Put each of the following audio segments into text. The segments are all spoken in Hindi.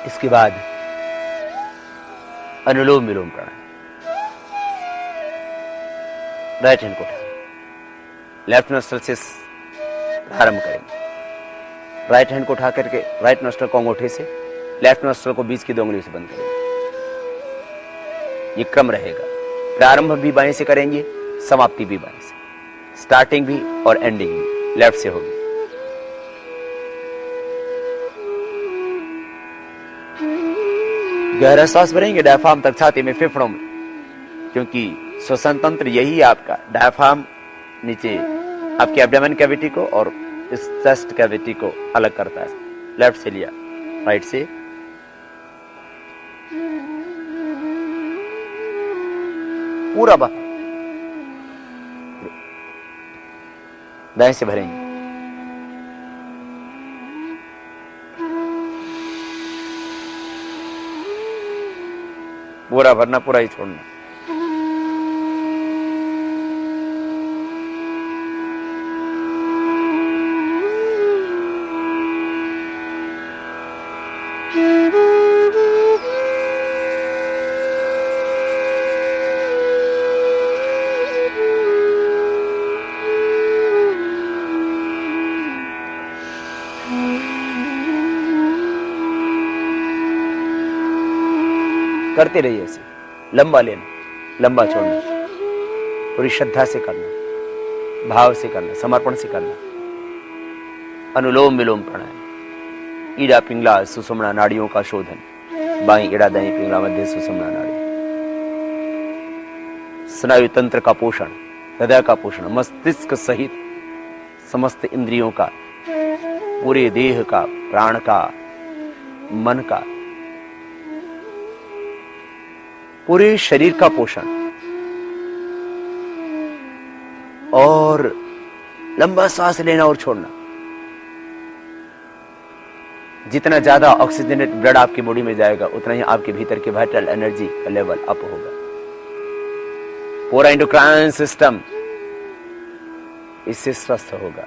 इसके बाद अनुलोम विलोम प्राणायाम। राइट हैंड को उठा, लेफ्ट नोस्ट्रल से प्रारंभ करेंगे। राइट हैंड को उठा करके राइट नोस्ट्रल को अंगूठे से, लेफ्ट नोस्ट्रल को बीच की 2 उंगलियों से बंद करेंगे। ये क्रम रहेगा। प्रारंभ भी बाएं से करेंगे, समाप्ति भी बाएं से, स्टार्टिंग भी और एंडिंग भी लेफ्ट से होगी। गहरा सांस भरेंगे डायफ्राम तक, छाती में, फेफड़ों में, क्योंकि श्वसन तंत्र यही है आपका। डायफ्राम नीचे आपके एब्डोमेन कैविटी को और इस चेस्ट कैविटी को अलग करता है। लेफ्ट से लिया, राइट से, पूरा बाहर, दाएं से भरेंगे। पूरा भरना, पूरा ही छोड़ना। करते रहिए ऐसे, लंबा लेना, लंबा छोड़ना, पूरी श्रद्धा से करना, भाव से करना, समर्पण से करना। अनुलोम विलोम प्राणायाम। ईड़ा पिंगला सुषुम्ना नाड़ियों का शोधन। बाई ईड़ा दाई पिंगला मध्य सुषुम्ना नाड़ी। स्नायु तंत्र का पोषण, हृदय का पोषण, मस्तिष्क सहित समस्त इंद्रियों का, पूरे देह का, प्राण का, मन का, पूरे शरीर का पोषण। और लंबा सांस लेना और छोड़ना। जितना ज्यादा ऑक्सीजनेट ब्लड आपकी बॉडी में जाएगा, उतना ही आपके भीतर के वाइटल एनर्जी का लेवल अप होगा। पूरा एंडोक्राइन सिस्टम इससे स्वस्थ होगा।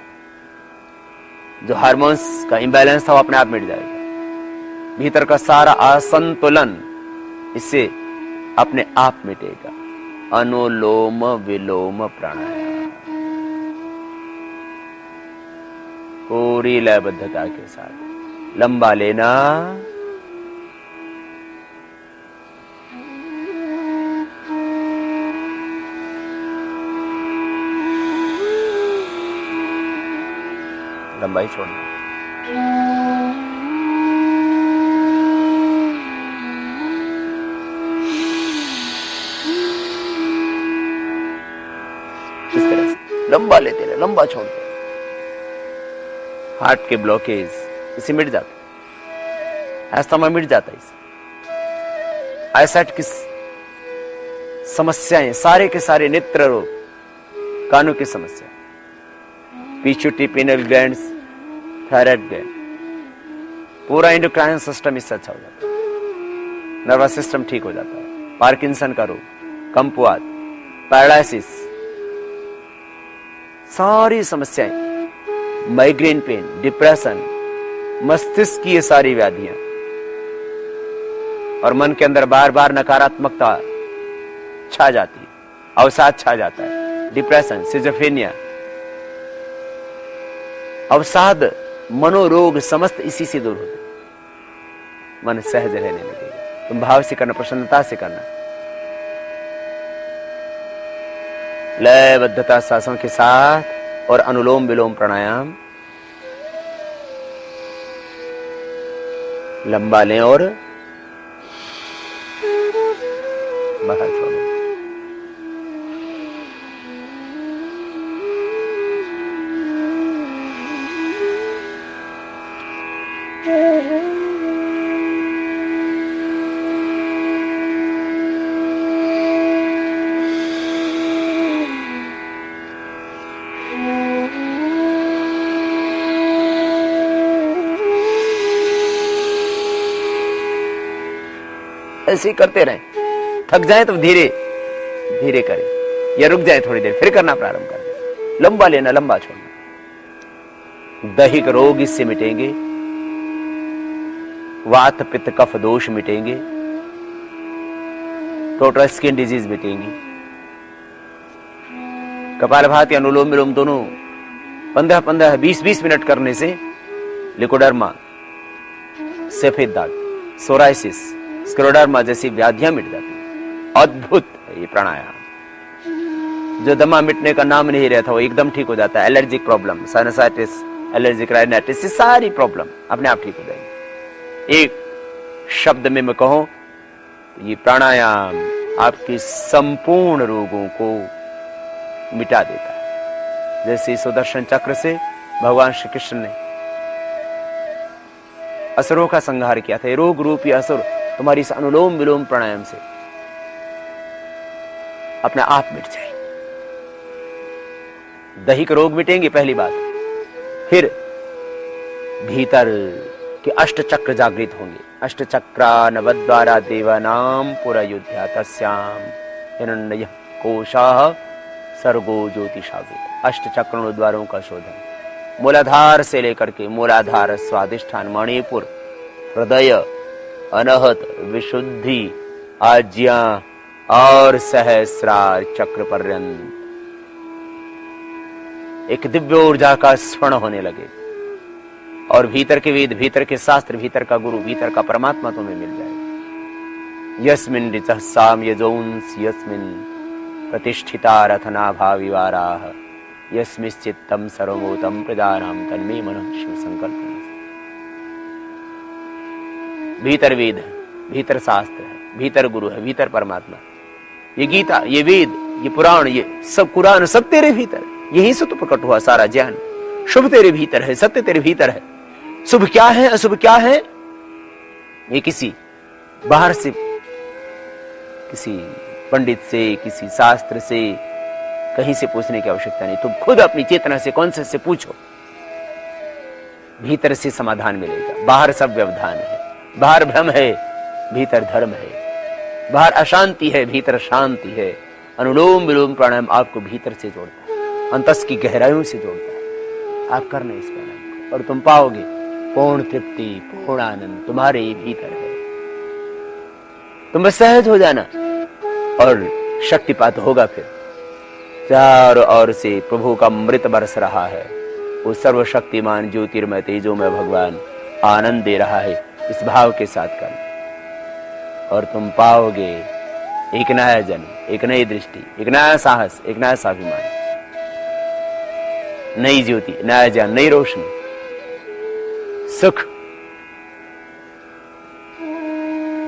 जो हार्मोन्स का इंबैलेंस था वो अपने आप मिट जाएगा। भीतर का सारा असंतुलन इससे अपने आप मिटेगा। अनुलोम विलोम प्राणायाम पूरी लयबद्धता के साथ। लंबा लेना, लंबाई छोड़ना। लंबा लेते रहे, लंबा छोड़ते रहे। हार्ट के ब्लॉकेज इसे मिट जाता है, अस्थमा मिट जाता है इसे। आईसाइट की समस्याएं, सारे के सारे नेत्र रोग, कानों की समस्या, पीछूटी, पिनल ग्लैंड्स, थायराइड ग्लैंड, पूरा एंडोक्राइन सिस्टम इससे अच्छा हो जाता है। नर्वस सिस्टम ठीक हो जाता है। पार्किंसन का रोग, कंपवात, पैरालिसिस, सारी समस्याएं, माइग्रेन पेन, डिप्रेशन, मस्तिष्क की ये सारी व्याधियां, और मन के अंदर बार बार नकारात्मकता छा जाती है, अवसाद छा जाता है, डिप्रेशन, सिजोफ्रेनिया, अवसाद, मनोरोग समस्त इसी से दूर होते। मन सहज रहने लगेगा। तुम भाव से करना, प्रसन्नता से करना, लयबद्धता सांसों के साथ। और अनुलोम विलोम प्राणायाम लंबा लें और बाहर छोड़ें। ऐसे ही करते रहें। थक जाए तो धीरे धीरे करें, या रुक जाए थोड़ी देर, फिर करना प्रारंभ कर दें। लंबा लेना, लंबा छोड़ना। दैहिक रोग इससे मिटेंगे, वात पित्त कफ दोष मिटेंगे, टोटल स्किन डिजीज मिटेंगी। कपालभाति अनुलोम विलोम दोनों 15-15 20-20 मिनट करने से लिकोडर्मा, सफेद दाग, सोराइसिस, स्क्लेरोडर्मा जैसी व्याधियां मिट जाती हैं। अद्भुत है ये प्राणायाम। जो दमा मिटने का नाम नहीं रहता वो एकदम ठीक हो जाता है। Allergic problem, sinusitis, allergic rhinitis, ये सारी प्रॉब्लम अपने आप ठीक हो जाएगी। एक शब्द में मैं कहूं तो ये प्राणायाम आपके संपूर्ण रोगों को मिटा देता है। जैसे सुदर्शन चक्र से भगवान श्री कृष्ण ने असुरों का संहार किया था। रोग रूपी असुर तुम्हारी इस अनुलोम विलोम प्राणायाम से अपने आप मिट जाए। दैहिक रोग मिटेंगे पहली बात, फिर भीतर के अष्ट चक्र जागृत होंगे। अष्ट चक्रा नवद्वारा देवानाम पुरा युद्ध्या तस्याम हिरण्यः कोशाः सर्गो ज्योतिषावृत। अष्ट चक्रों द्वारों का शोधन, मूलाधार से लेकर के मूलाधार स्वादिष्ठान, मणिपुर, हृदय, अनहत, विशुद्धि, आज्ञा और सहस्रार चक्र पर्यंत एक दिव्य ऊर्जा का स्फुरण होने लगे और भीतर के वेद, भीतर के शास्त्र, भीतर का गुरु, भीतर का परमात्मा तुम्हें मिल जाए। यस्मिन् ऋचः साम यजोंस यस्मिन् प्रतिष्ठिता रथनाभा विवाराः यस्मिश्चित्तम सर्वभूतम प्रजानाम तन्मे मनः शिव संकल्प। भीतर वेद है, भीतर शास्त्र है, भीतर गुरु है, भीतर परमात्मा। ये गीता, ये वेद, ये पुराण, ये सब कुरान, सब तेरे भीतर। यही से तो प्रकट हुआ सारा ज्ञान। शुभ तेरे भीतर है, सत्य तेरे भीतर है। शुभ क्या है, अशुभ क्या है, ये किसी बाहर से, किसी पंडित से, किसी शास्त्र से, कहीं से पूछने की आवश्यकता नहीं। तुम खुद अपनी चेतना से, कॉन्शियस से पूछो, भीतर से समाधान मिलेगा। बाहर सब व्यवधान है, बाहर भ्रम है, भीतर धर्म है। बाहर अशांति है, भीतर शांति है। अनुलोम विलोम प्राणायाम आपको भीतर से जोड़ता है, अंतस की गहराइयों से जोड़ता है। आप करना इस प्राणायाम को और तुम पाओगे पूर्ण तृप्ति, पूर्ण आनंद तुम्हारे ही भीतर है। तुम बस सहज हो जाना और शक्तिपात होगा। फिर चारों ओर से प्रभु का अमृत बरस रहा है। वो सर्वशक्तिमान ज्योतिर्मय तेजोमय भगवान आनंद दे रहा है। इस भाव के साथ कर और तुम पाओगे एक नया जन्म, एक नई दृष्टि, एक नया साहस, एक नया स्वाभिमान, नई ज्योति, नया ज्ञान, नई रोशनी, सुख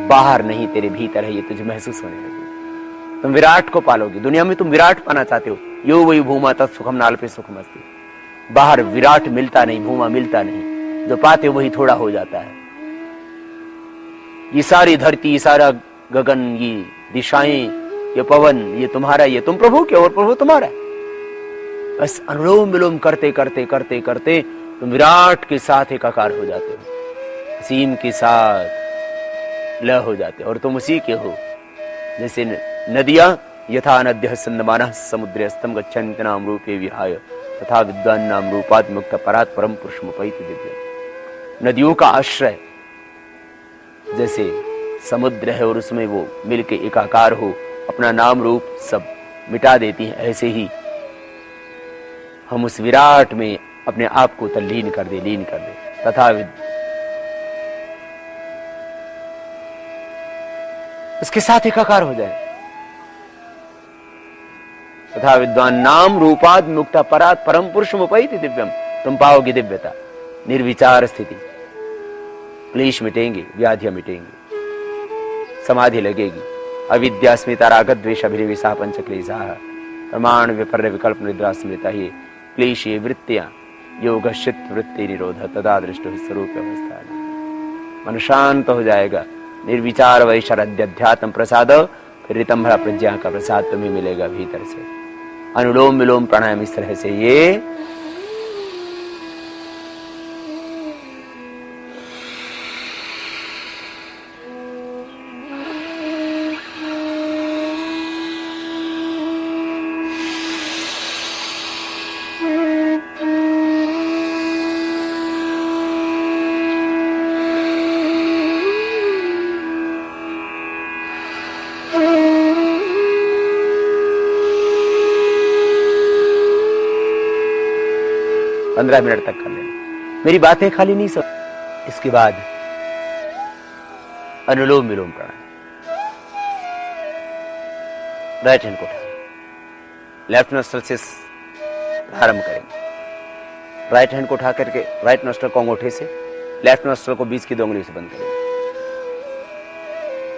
बाहर नहीं तेरे भीतर है। ये तुझे महसूस होने लगे। तुम विराट को पालोगे। दुनिया में तुम विराट पाना चाहते हो। यो वही भूमा तत् सुखम नाल्पे सुखमस्ति। बाहर विराट मिलता नहीं, भूमा मिलता नहीं। जो पाते हो वही थोड़ा हो जाता है। ये सारी धरती, ये सारा गगन, ये दिशाएं, ये पवन, ये तुम्हारा, ये तुम प्रभु के और प्रभु तुम्हारा। बस अनुलोम विलोम करते करते करते करते तुम विराट के साथ एकाकार हो जाते हो, असीम के साथ लय हो जाते हो और तुम उसी के हो। जैसे नदियां यथा नद्यः सन्दमानः समुद्रे अस्तम गच्छन्ति नाम रूपे विहाय तथा विद्वान नाम रूपात् मुक्त परात् परम पुरुषमुपैति दिव्यम्। नदियों का आश्रय जैसे समुद्र है और उसमें वो मिलके एकाकार हो, अपना नाम रूप सब मिटा देती है, ऐसे ही हम उस विराट में अपने आप को तल्लीन कर दे, लीन कर दे। तथा उसके साथ एकाकार हो जाए। तथा विद्वान नाम रूपाद मुक्ता परात परम पुरुषमुपैति दिव्यम। तुम पाओगे दिव्यता, निर्विचार स्थिति, क्लेश मिटेंगे, व्याधियां मिटेंगी, समाधि लगेगी। अविद्या स्मिता राग द्वेष अभिनिवेशा पंच क्लेशा प्रमाण विपर्य विकल्प निद्रा स्मृता ही क्लेशी वृत्तियां योग चित्त वृत्ति निरोध तदा दृष्ट स्वरूप अवस्था। मन शांत हो जाएगा। निर्विचार वैशरध्यात्म प्रसाद, फिर रितंभरा प्रज्ञा का प्रसाद तुम्हें मिलेगा भीतर से। अनुलोम विलोम प्राणायाम इस तरह से ये 15 मिनट तक कर लेना। मेरी बातें खाली नहीं सब। इसके बाद अनुलोम विलोम प्राणायाम। राइट हैंड को उठाएं, लेफ्ट नोस्ट्रल से प्रारंभ करेंगे। राइट हैंड को उठा करके राइट नोस्ट्रल को अंगूठे से, लेफ्ट नोस्ट्रल को बीच की 2 उंगलियों से बंद करेंगे।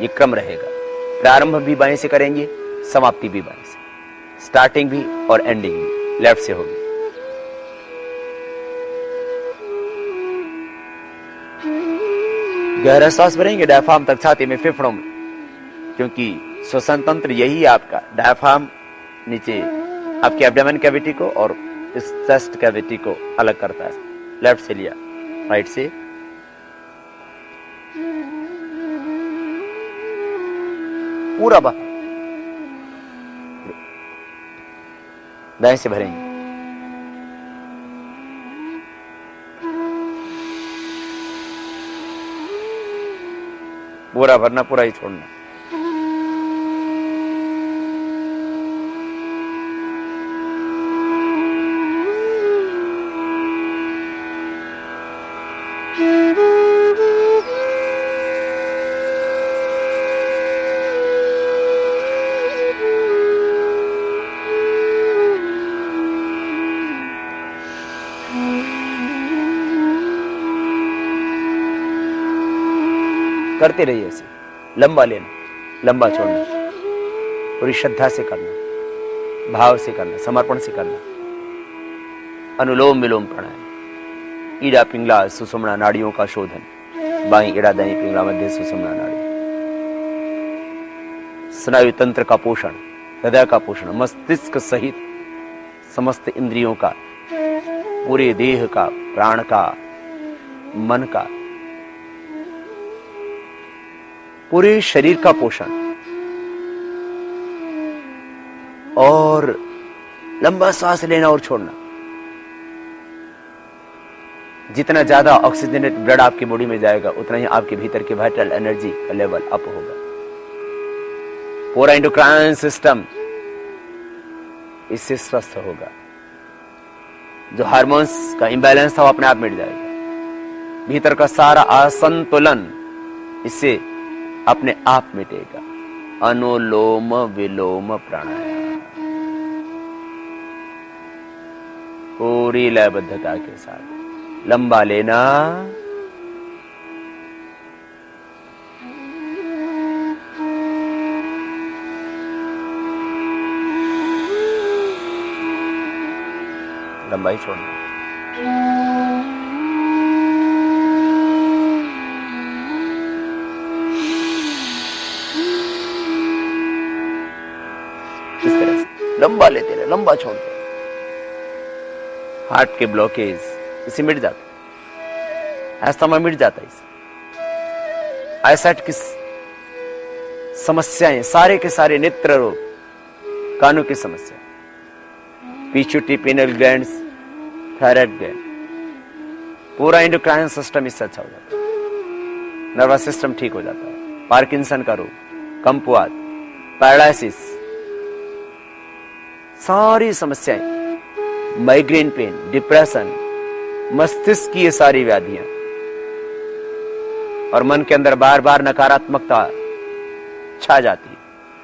ये क्रम रहेगा। प्रारंभ भी बाएं से करेंगे, समाप्ति भी बाएं से, स्टार्टिंग भी और एंडिंग भी लेफ्ट से होगी। गहरा सांस भरेंगे डायफ्राम तक, छाती में, फेफड़ों में, क्योंकि श्वसन तंत्र यही आपका डायफ्राम नीचे आपके एब्डोमेन कैविटी को और इस चेस्ट कैविटी को अलग करता है। लेफ्ट से लिया, राइट से, पूरा बाहर, दाएं से भरेंगे। पूरा भरना, पूरा ही छोड़ना। करते रहिए ऐसे, लंबा लेना, लंबा छोड़ना, पूरी श्रद्धा से करना, भाव से करना, समर्पण से करना। अनुलोम विलोम प्राणायाम। ईड़ा पिंगला सुषुम्ना नाड़ियों का शोधन। बाई ईड़ा दाई पिंगला मध्य सुषुम्ना नाड़ी। स्नायु तंत्र का पोषण, हृदय का पोषण, मस्तिष्क सहित समस्त इंद्रियों का, पूरे देह का, प्राण का, मन का, पूरे शरीर का पोषण। और लंबा सांस लेना और छोड़ना। जितना ज्यादा ऑक्सीजनेट ब्लड आपकी बॉडी में जाएगा, उतना ही आपके भीतर की वाइटल एनर्जी का लेवल अप होगा। पूरा एंडोक्राइन सिस्टम इससे स्वस्थ होगा। जो हार्मोन्स का इंबैलेंस था वो अपने आप मिट जाएगा। भीतर का सारा असंतुलन इससे अपने आप मिटेगा। अनुलोम विलोम प्राणायाम पूरी लयबद्धता के साथ लंबा लेना, लंबाई छोड़ना। इस तरह से लंबा लेते रहे, लंबा छोड़ते रहे। हार्ट के ब्लॉकेज इसे मिट जाता है, अस्थमा मिट जाता है इससे। आईसाइट की समस्याएं, सारे के सारे नेत्र रोग, कानों की समस्या, पीछूटी, पिनल ग्लैंड्स, थायराइड ग्लैंड, पूरा एंडोक्राइन सिस्टम इससे अच्छा हो जाता है। नर्वस सिस्टम ठीक हो जाता है। पार्किंसन का रोग, कम्पुआत, पैरालिसिस, सारी समस्याएं, माइग्रेन पेन, डिप्रेशन, मस्तिष्क की ये सारी व्याधियां, और मन के अंदर बार बार नकारात्मकता छा जाती है,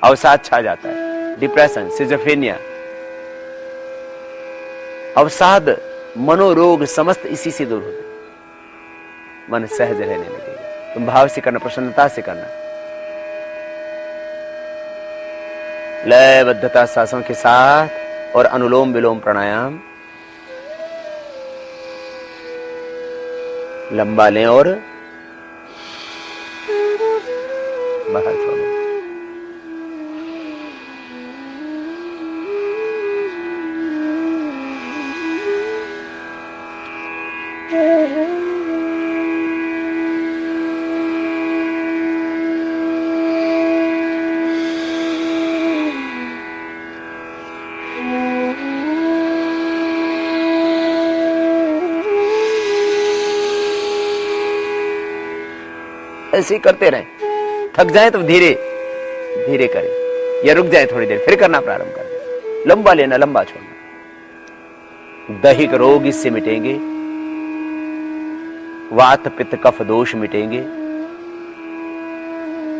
अवसाद छा जाता है, डिप्रेशन, सिजोफ्रेनिया, अवसाद, मनोरोग समस्त इसी से दूर होते। मन सहज रहने लगेगा। तुम भाव से करना, प्रसन्नता से करना, लयबद्धता सांसों के साथ। और अनुलोम विलोम प्राणायाम लंबा लें और बाहर छोड़ें। ऐसे ही करते रहें। थक जाए तो धीरे धीरे करें, या रुक जाए थोड़ी देर, फिर करना प्रारंभ करें। लंबा लेना, लंबा छोड़ना। दैहिक रोग इससे मिटेंगे, वात पित्त कफ दोष मिटेंगे,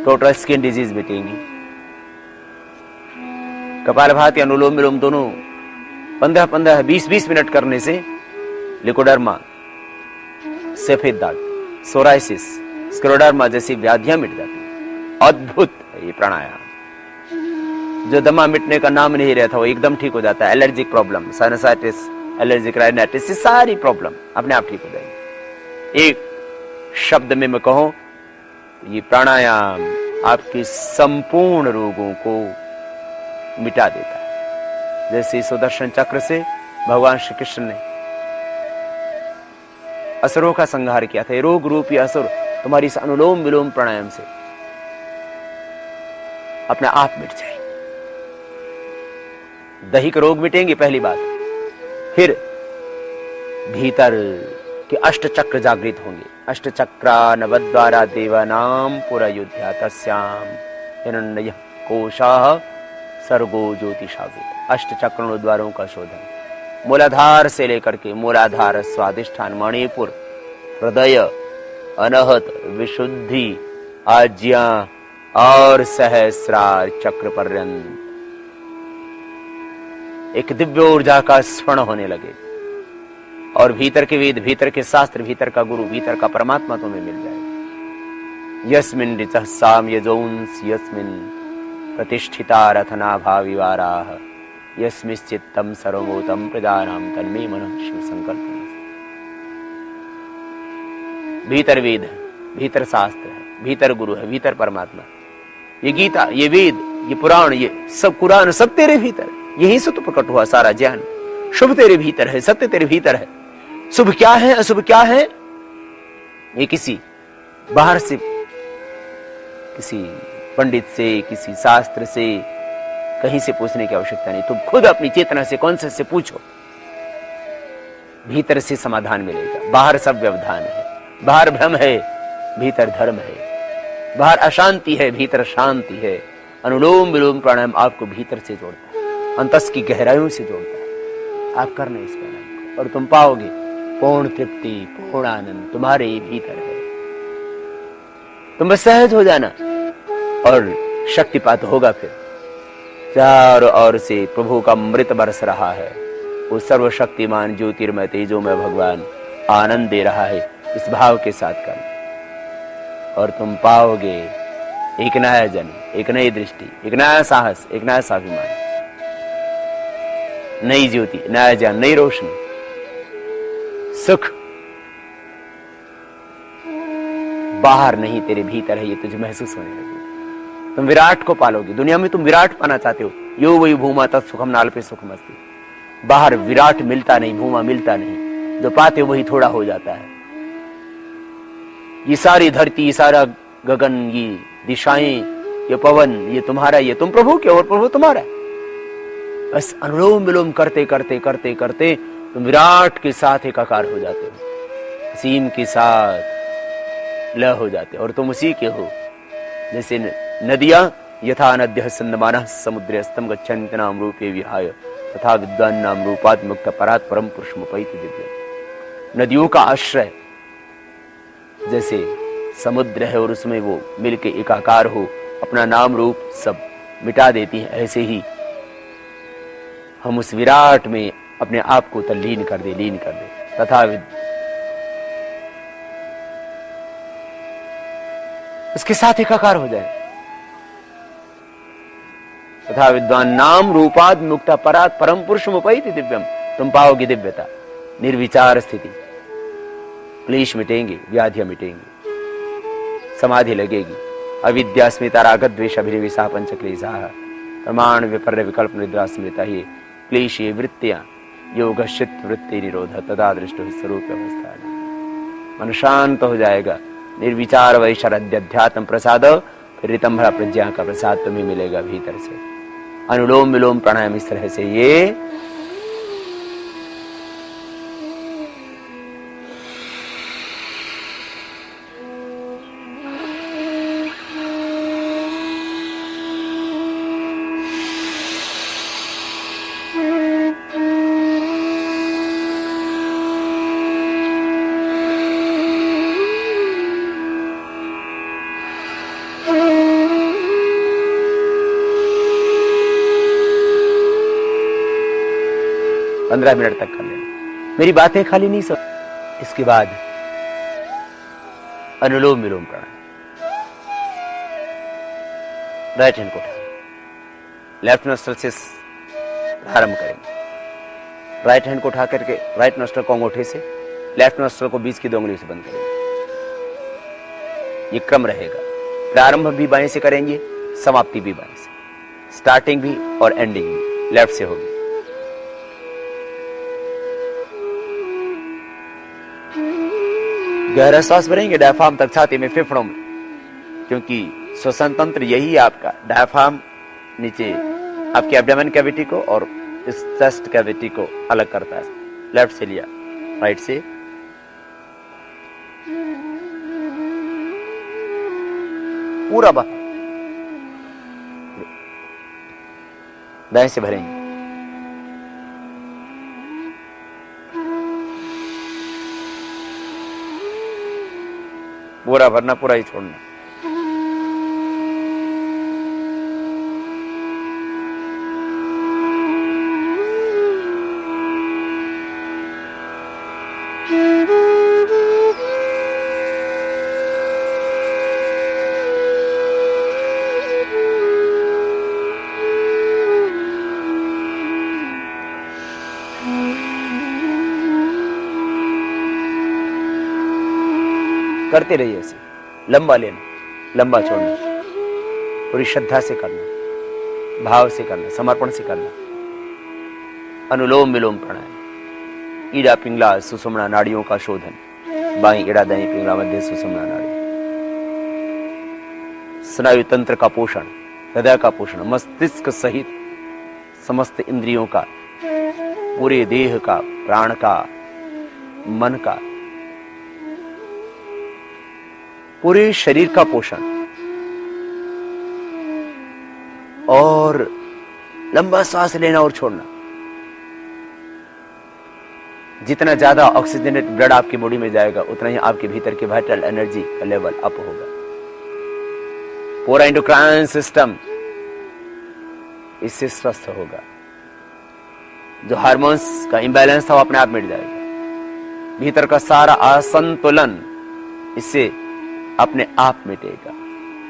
टोटल स्किन डिजीज मिटेंगी। कपालभाति अनुलोम विलोम दोनों 15-15 20-20 मिनट करने से लिकोडर्मा, सफेद दाग, सोराइसिस, स्क्लेरोडर्मा जैसी व्याधियां मिट जाती हैं। अद्भुत है ये प्राणायाम। जो दमा मिटने का नाम नहीं रहता वो एकदम ठीक हो जाता है। Allergic problem, sinusitis, allergic rhinitis, सारी प्रॉब्लम अपने आप ठीक हो जाएगी। एक शब्द में मैं कहूं, ये प्राणायाम आपके संपूर्ण रोगों को मिटा देता है। जैसे सुदर्शन चक्र से भगवान श्री कृष्ण ने असुरों का संहार किया था। ये रोग रूपी असुर तुम्हारी इस अनुलोम विलोम प्राणायाम से अपने आप मिट जाएंगे। दैहिक रोग मिटेंगे पहली बात, फिर भीतर के अष्ट चक्र जागृत होंगे। अष्ट चक्रा नवद्वारा देवानाम पुरा युध्या तस्याम हिरण्यः कोशाः सर्गो ज्योतिषावृत। अष्ट चक्रों द्वारों का शोधन, मूलाधार से लेकर के मूलाधार, स्वादिष्ठान, मणिपुर, हृदय, अनहत, विशुद्धि, आज्ञा और सहस्रार चक्र पर्यंत एक दिव्य ऊर्जा का स्फुरण होने लगे और भीतर के वेद, भीतर के शास्त्र, भीतर का गुरु, भीतर का परमात्मा तुम्हें मिल जाएगा। यस्मिन् ऋचः साम यजोंस यस्मिन् प्रतिष्ठिता रथना भाविवाराः यस्मिश्चित्तम सर्वभूतम प्रजानाम तन्मे मनः शिव संकल्प। भीतर वेद है, भीतर शास्त्र है, भीतर गुरु है, भीतर परमात्मा। ये गीता, ये वेद, ये पुराण, ये सब कुरान सब तेरे भीतर, यहीं से तो प्रकट हुआ सारा ज्ञान। शुभ तेरे भीतर है, सत्य तेरे भीतर है। शुभ क्या है, अशुभ क्या है, ये किसी बाहर से, किसी पंडित से, किसी शास्त्र से, कहीं से पूछने की आवश्यकता नहीं। तुम खुद अपनी चेतना से, कॉन्शियस से पूछो, भीतर से समाधान मिलेगा। बाहर सब व्यवधान है, बाहर भ्रम है, भीतर धर्म है। बाहर अशांति है, भीतर शांति है। अनुलोम विलोम प्राणायाम आपको भीतर से जोड़ता है, अंतस की गहराइयों से जोड़ता है। आप करना इस प्राणायाम को और तुम पाओगे पूर्ण तृप्ति, पूर्ण आनंद तुम्हारे भीतर है। तुम बस सहज हो जाना और शक्तिपात होगा। फिर चारों ओर से प्रभु का अमृत बरस रहा है। वो सर्वशक्तिमान ज्योतिर्मय तेजोमय भगवान आनंद दे रहा है। इस भाव के साथ कर और तुम पाओगे एक नया जन्म, एक नई दृष्टि, एक नया साहस, एक नया स्वाभिमान, नई ज्योति, नया ज्ञान, नई रोशनी, सुख। बाहर नहीं, तेरे भीतर है, ये तुझे महसूस होने लगेगा। तुम विराट को पालोगे। दुनिया में तुम विराट पाना चाहते हो, यो वही भूमा तत् सुखम नाल्पे सुखमस्ति। बाहर विराट मिलता नहीं, भूमा मिलता नहीं, जो पाते वही थोड़ा हो जाता है। ये सारी धरती, ये सारा गगन, ये दिशाएं, ये पवन, ये तुम्हारा, ये तुम प्रभु के और प्रभु तुम्हारा। बस अनुलोम विलोम करते करते करते करते तुम विराट के साथ एकाकार हो जाते हो, असीम के साथ लय हो जाते हो और तुम उसी के हो। जैसे नदियां यथा नद्यः सन्दमानः समुद्रे अस्तम गच्छन्ति नाम रूपे विहाय तथा विद्वान नाम रूपात् मुक्त परात् परम पुरुषमुपैति दिव्यम्। नदियों का आश्रय जैसे समुद्र है और उसमें वो मिलके एकाकार हो, अपना नाम रूप सब मिटा देती है, ऐसे ही हम उस विराट में अपने आप को तल्लीन कर दे, लीन कर दे। तथा उसके साथ एकाकार हो जाए। तथा विद्वान नाम रूपाद मुक्ता परात परम पुरुषमुपैति दिव्यम। तुम पाओगे दिव्यता, निर्विचार स्थिति, क्लेश मिटेंगे, व्याधियां मिटेंगी, समाधि लगेगी। अविद्या स्मिता राग द्वेष अभिनिवेशा पंचक्लेशाः प्रमाण विपर्य विकल्प निद्रा स्मृता ही क्लेशी वृत्तियां योग चित्त वृत्ति निरोध तदा दृष्टो स्वरूप अवस्था। मन शांत हो जाएगा। निर्विचार वैशरद्य अध्यात्म प्रसाद, फिर रितंभरा प्रज्ञा का प्रसाद तुम्हें मिलेगा भीतर से। अनुलोम विलोम प्राणायाम इस तरह से ये 15 मिनट तक कर लेना। मेरी बातें खाली नहीं सब। इसके बाद अनुलोम विलोम प्राणायाम। राइट हैंड को उठाएं, लेफ्ट नोस्ट्रल से प्रारंभ करेंगे। राइट हैंड को उठा करके राइट नोस्ट्रल को अंगूठे से, लेफ्ट नोस्ट्रल को बीच की 2 उंगलियों से बंद करेंगे। ये क्रम रहेगा। प्रारंभ भी बाएं से करेंगे, समाप्ति भी बाएं से, स्टार्टिंग भी और एंडिंग भी लेफ्ट से होगी। गहरा सांस भरेंगे डायफ्राम तक, छाती में, फेफड़ों में, क्योंकि श्वसन तंत्र यही है आपका। डायफ्राम नीचे आपके एब्डोमेन कैविटी को और इस चेस्ट कैविटी को अलग करता है। लेफ्ट से लिया, राइट से पूरा बाहर, दाएं से भरेंगे। पूरा भरना, पूरा ही छोड़ना। करते रहिए ऐसे। लंबा लेना, लंबा छोड़ना, पूरी श्रद्धा से करना, भाव से करना, समर्पण से करना। अनुलोम विलोम प्राणायाम। ईड़ा पिंगला सुषुम्ना नाड़ियों का शोधन। बाई ईड़ा दाई पिंगला मध्य सुषुम्ना नाड़ी। स्नायु तंत्र का पोषण, हृदय का पोषण, मस्तिष्क सहित समस्त इंद्रियों का, पूरे देह का, प्राण का, मन का, पूरे शरीर का पोषण। और लंबा सांस लेना और छोड़ना। जितना ज्यादा ऑक्सीजनेट ब्लड आपकी बॉडी में जाएगा, उतना ही आपके भीतर के वाइटल एनर्जी का लेवल अप होगा। पूरा एंडोक्राइन सिस्टम इससे स्वस्थ होगा। जो हार्मोन्स का इंबैलेंस था वो अपने आप मिट जाएगा। भीतर का सारा असंतुलन इससे अपने आप मिटेगा।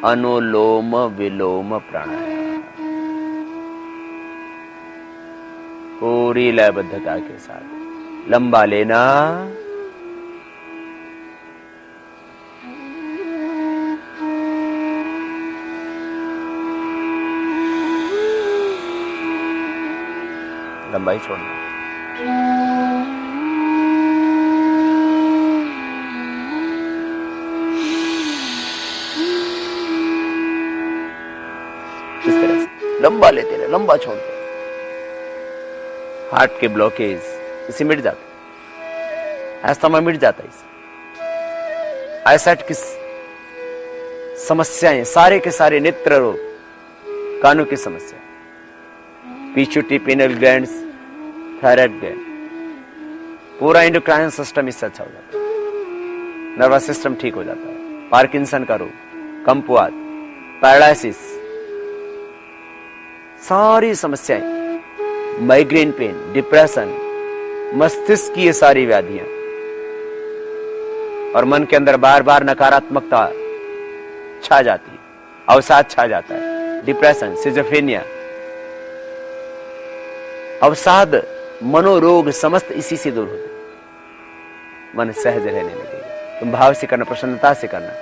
अनुलोम विलोम प्राणायाम पूरी लयबद्धता के साथ। लंबा लेना, लंबाई छोड़ना। लंबा लेते रहे, लंबा छोड़ते। हार्ट के ब्लॉकेज इसे मिट जाते, अस्थमा मिट जाता है इसे। आईसाइट की समस्याएं, सारे के सारे नेत्र रोग, कानों की समस्या, पीछूटी, पिनल ग्लैंड्स, थायराइड ग्लैंड, पूरा एंडोक्राइन सिस्टम इससे अच्छा हो जाता है। नर्वस सिस्टम ठीक हो जाता है। पार्किंसन का रोग, कम्पवात, पैरालिसिस, सारी समस्याएं, माइग्रेन पेन, डिप्रेशन, मस्तिष्क की ये सारी व्याधियां, और मन के अंदर बार बार नकारात्मकता छा जाती है, अवसाद छा जाता है, डिप्रेशन, सिजोफ्रेनिया, अवसाद, मनोरोग समस्त इसी से दूर होते। मन सहज रहने लगेगा। तुम भाव से करना, प्रसन्नता से करना,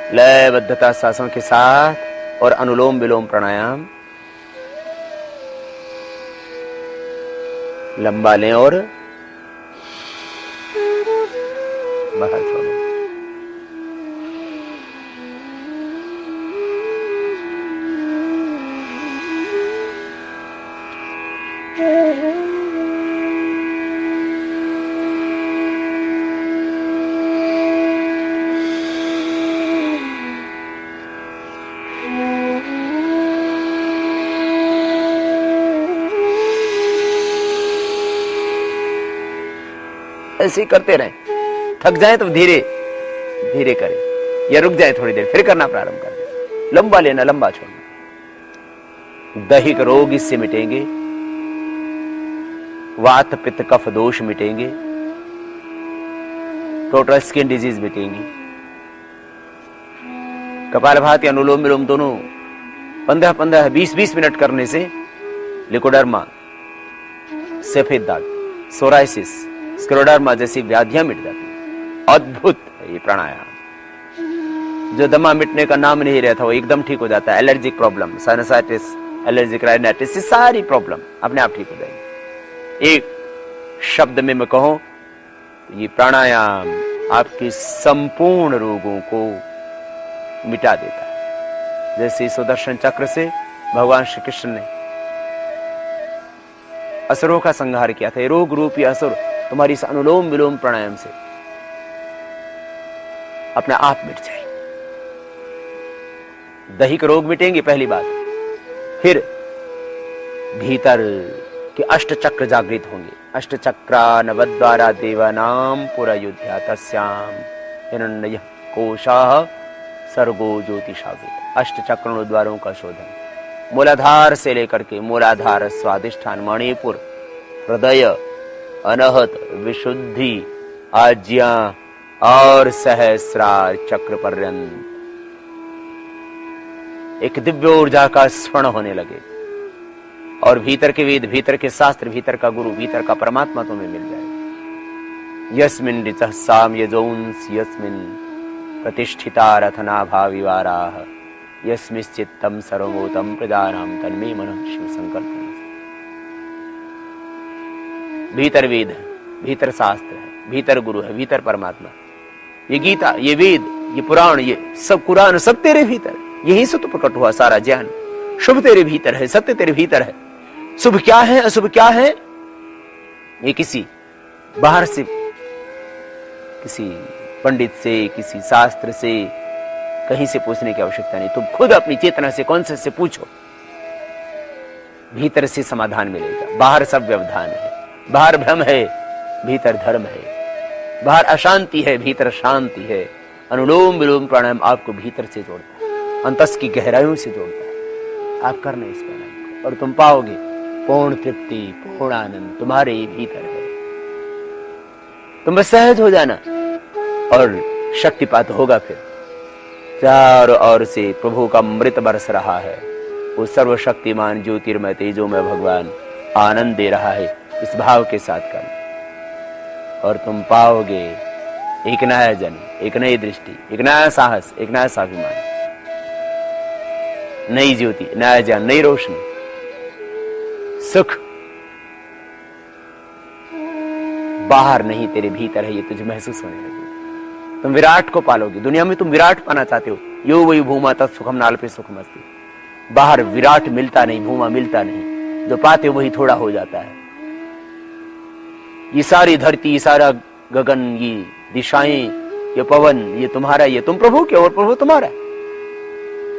लयबद्धता सांसों के साथ। और अनुलोम विलोम प्राणायाम लंबा लें और बाहर छोड़ो। ऐसे ही करते रहें। थक जाए तो धीरे धीरे करें, या रुक जाए थोड़ी देर, फिर करना प्रारंभ कर दें। लंबा लेना, लंबा छोड़ना, दैहिक रोग इससे मिटेंगे, वात पित्त कफ दोष मिटेंगे, टोटल स्किन डिजीज मिटेंगी। कपालभाति अनुलोम विलोम दोनों 15-15 20-20 मिनट करने से लिकोडर्मा, सफेद दाग, सोराइसिस, स्क्लेरोडर्मा जैसी व्याधियां मिट जाती हैं। अद्भुत है ये प्राणायाम। जो दमा मिटने का नाम नहीं रहता वो एकदम ठीक हो जाता है। Allergic problem, sinusitis, allergic rhinitis, ये सारी प्रॉब्लम अपने आप ठीक हो जाएगी। एक शब्द में मैं कहूं तो ये प्राणायाम आपके संपूर्ण रोगों को मिटा देता है। जैसे सुदर्शन चक्र से भगवान श्री कृष्ण ने असुरों का संहार किया था। रोग रूपी असुर तुम्हारी इस अनुलोम विलोम प्राणायाम से अपने आप मिट जाए। दैहिक रोग मिटेंगे पहली बात, फिर भीतर के अष्ट चक्र जागृत होंगे। अष्ट चक्रा नवद्वारा देवानाम पुरा युद्ध्या तस्याम हिरण्यः कोशाः सर्गो ज्योतिषावेद। अष्ट चक्रों द्वारों का शोधन, मूलाधार से लेकर के मूलाधार स्वादिष्ठान मणिपुर हृदय अनहत विशुद्धि आज्ञा और सहस्रार चक्र पर्यंत एक दिव्य ऊर्जा का स्फुरण होने लगे और भीतर के वेद, भीतर के शास्त्र, भीतर का गुरु, भीतर का परमात्मा तुम्हें मिल जाए। यस्मिन् ऋचः साम यजोंस यस्मिन् प्रतिष्ठिता रथना भाविवाराः यस्मिश्चित्तम सर्वभूतम प्रजानाम तन्मे मनः शिव संकल्प। भीतर वेद है, भीतर शास्त्र है, भीतर गुरु है, भीतर परमात्मा। ये गीता, ये वेद, ये पुराण, ये सब कुरान, सब तेरे भीतर। यही से तो प्रकट हुआ सारा ज्ञान। शुभ तेरे भीतर है, सत्य तेरे भीतर है। शुभ क्या है, अशुभ क्या है, ये किसी बाहर से, किसी पंडित से, किसी शास्त्र से, कहीं से पूछने की आवश्यकता नहीं। तुम खुद अपनी चेतना से, कॉन्शियस से पूछो, भीतर से समाधान मिलेगा। बाहर सब व्यवधान है, बाहर भ्रम है, भीतर धर्म है। बाहर अशांति है, भीतर शांति है। अनुलोम विलोम प्राणायाम आपको भीतर से जोड़ता है, अंतस की गहराइयों से जोड़ता है। आप करना इस प्राणायाम को और तुम पाओगे पूर्ण तृप्ति, पूर्ण आनंद तुम्हारे ही भीतर है। तुम बस सहज हो जाना और शक्तिपात होगा। फिर चारों ओर से प्रभु का अमृत बरस रहा है। वो सर्वशक्तिमान ज्योतिर्मय तेजोमय भगवान आनंद दे रहा है। इस भाव के साथ कर और तुम पाओगे एक नया जन्म, एक नई दृष्टि, एक नया साहस, एक नया स्वाभिमान, नई ज्योति, नया ज्ञान, नई रोशनी, सुख बाहर नहीं तेरे भीतर है। ये तुझे महसूस होने लगे। तुम विराट को पालोगे। दुनिया में तुम विराट पाना चाहते हो। यो वही भूमा तत् सुखम नाल्पे सुखमस्ति। बाहर विराट मिलता नहीं, भूमा मिलता नहीं। जो पाते वही थोड़ा हो जाता है। ये सारी धरती, ये सारा गगन, ये दिशाएं, ये पवन, ये तुम्हारा, ये तुम प्रभु के और प्रभु तुम्हारा।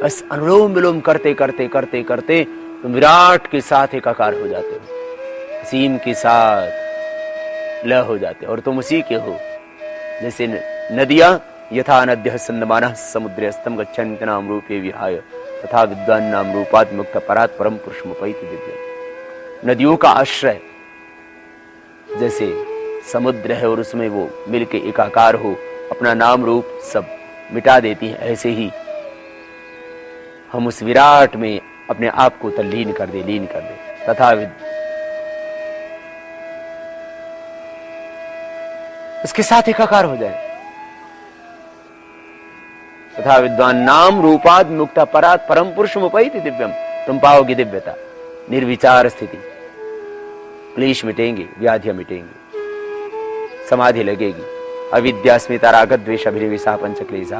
बस अनुलोम विलोम करते करते करते करते तुम विराट के साथ एकाकार हो जाते हो, असीम के साथ लय हो जाते हो और तुम उसी के हो। जैसे नदियां यथा नद्यः सन्दमानः समुद्रे अस्तम गच्छन्ति नाम रूपे विहाय तथा विद्वान नाम रूपात् मुक्त परात् परम पुरुषमुपैति दिव्यम्। नदियों का आश्रय जैसे समुद्र है और उसमें वो मिलके एकाकार हो, अपना नाम रूप सब मिटा देती है, ऐसे ही हम उस विराट में अपने आप को तल्लीन कर दे, लीन कर दे। तथा उसके साथ एकाकार हो जाए। तथा विद्वान नाम रूपाद मुक्ता परात परम पुरुषमुपैति दिव्यम। तुम पाओगे दिव्यता, निर्विचार स्थिति, क्लेश मिटेंगे, व्याधियां मिटेंगी, समाधि लगेगी। अविद्या स्मिता राग द्वेष अभिनिवेशा पंच क्लेशा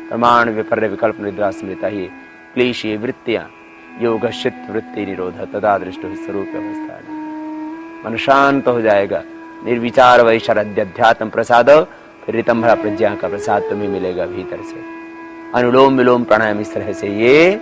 प्रमाण विपर्य विकल्प निद्रा स्मृता ही क्लेशीय वृत्तियां योगश्चित वृत्ति निरोध तदा दृष्टो स्वरूप अवस्था। मन शांत हो जाएगा। निर्विचार वैशरध्यात्म प्रसाद, फिर ऋतंभरा प्रज्ञा का प्रसाद तुम्हें मिलेगा भीतर से। अनुलोम विलोम प्राणायाम इस तरह से ये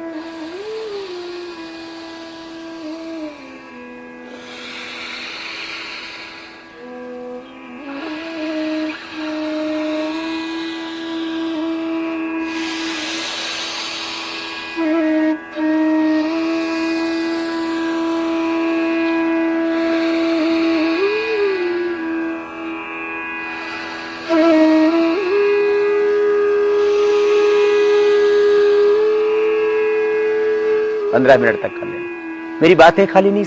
15 मिनट तक कर लेना। मेरी बातें खाली नहीं